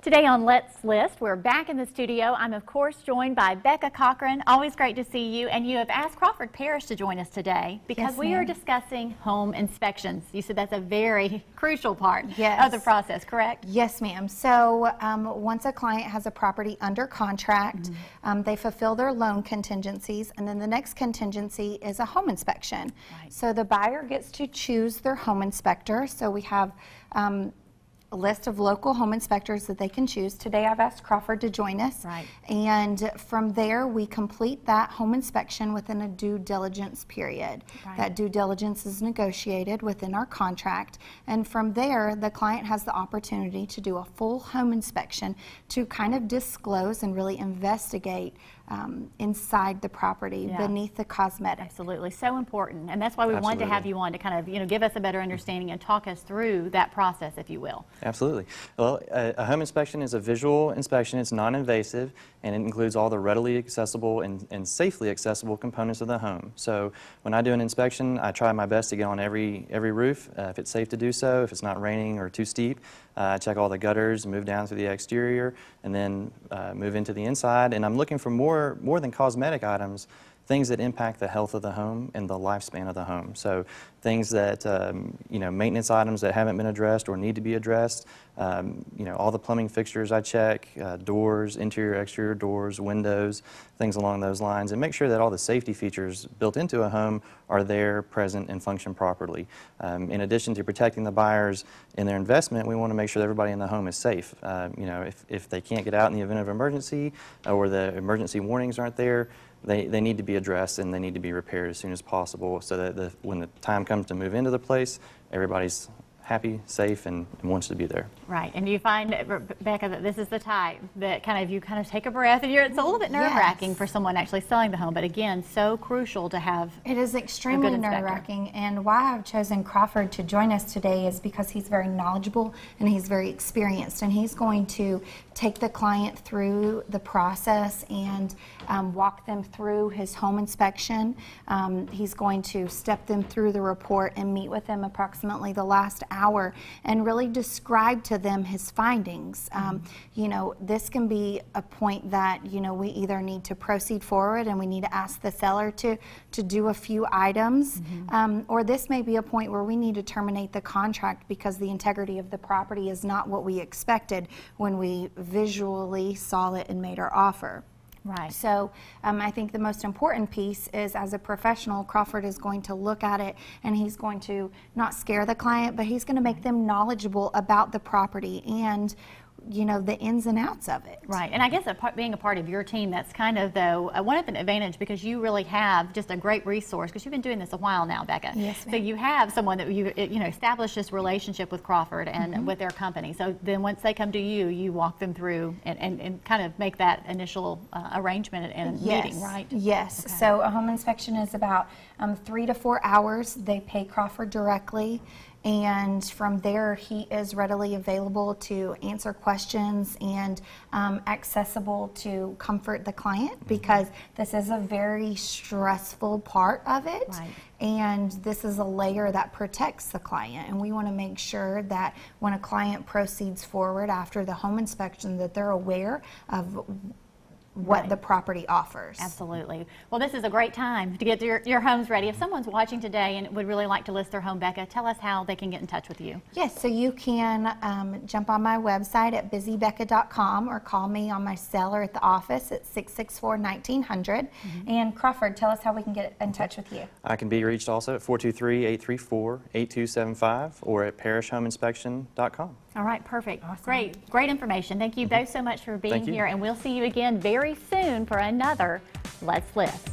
Today on Let's List, we're back in the studio. I'm, of course, joined by Bekah Cochran. Always great to see you. And you have asked Crawford Parish to join us today because we are discussing home inspections. You said that's a very crucial part of the process, correct? Yes, ma'am. So once a client has a property under contract, they fulfill their loan contingencies, and then the next contingency is a home inspection. Right. So the buyer gets to choose their home inspector. So we have a list of local home inspectors that they can choose. Today I've asked Crawford to join us. Right. And from there we complete that home inspection within a due diligence period. Right. That due diligence is negotiated within our contract, and from there the client has the opportunity to do a full home inspection to kind of disclose and really investigate inside the property, beneath the cosmetic. Absolutely, so important, and that's why we wanted to have you on to kind of, give us a better understanding and talk us through that process, if you will. Absolutely. Well, a home inspection is a visual inspection. It's non-invasive, and it includes all the readily accessible and safely accessible components of the home. So when I do an inspection, I try my best to get on every roof, if it's safe to do so, if it's not raining or too steep. I check all the gutters, move down through the exterior, and then move into the inside. And I'm looking for more than cosmetic items, things that impact the health of the home and the lifespan of the home. So things that, maintenance items that haven't been addressed or need to be addressed. All the plumbing fixtures I check, doors, interior, exterior doors, windows, things along those lines, and make sure that all the safety features built into a home are there, present, and function properly. In addition to protecting the buyers in their investment, we want to make sure that everybody in the home is safe. If they can't get out in the event of emergency or the emergency warnings aren't there, they need to be addressed and they need to be repaired as soon as possible so that when the time comes to move into the place, everybody's happy, safe, and wants to be there. Right, and you find, Bekah, that this is the type that you take a breath, and it's a little bit nerve-wracking for someone actually selling the home, but again, so crucial to have. It is extremely nerve-wracking, and why I've chosen Crawford to join us today is because he's very knowledgeable and he's very experienced, and he's going to take the client through the process and walk them through his home inspection. He's going to step them through the report and meet with them approximately the last hour and really describe to them his findings. This can be a point that we either need to proceed forward and we need to ask the seller to do a few items, or this may be a point where we need to terminate the contract because the integrity of the property is not what we expected when we visually saw it and made our offer. Right. So I think the most important piece is, as a professional, Crawford is going to look at it and he's going to not scare the client, but he's going to make them knowledgeable about the property and the ins and outs of it. Right, and I guess being a part of your team, that's kind of, though, one of an advantage because you really have just a great resource because you've been doing this a while now, Bekah. Yes, ma'am. So you have someone that you established this relationship with Crawford and with their company. So then once they come to you, you walk them through and kind of make that initial arrangement and meeting, right? Yes. Okay. So a home inspection is about 3 to 4 hours. They pay Crawford directly. And from there, he is readily available to answer questions and accessible to comfort the client because this is a very stressful part of it. Right. And this is a layer that protects the client. And we want to make sure that when a client proceeds forward after the home inspection that they're aware of what the property offers. Absolutely. Well, this is a great time to get your homes ready. If someone's watching today and would really like to list their home, Bekah, tell us how they can get in touch with you. Yes, so you can jump on my website at busybekah.com or call me on my cell or at the office at 664-1900. And Crawford, tell us how we can get in touch with you. I can be reached also at 423-834-8275 or at parishhomeinspection.com. All right, perfect. Awesome. Great information. Thank you both so much for being here, and we'll see you again very soon for another Let's List.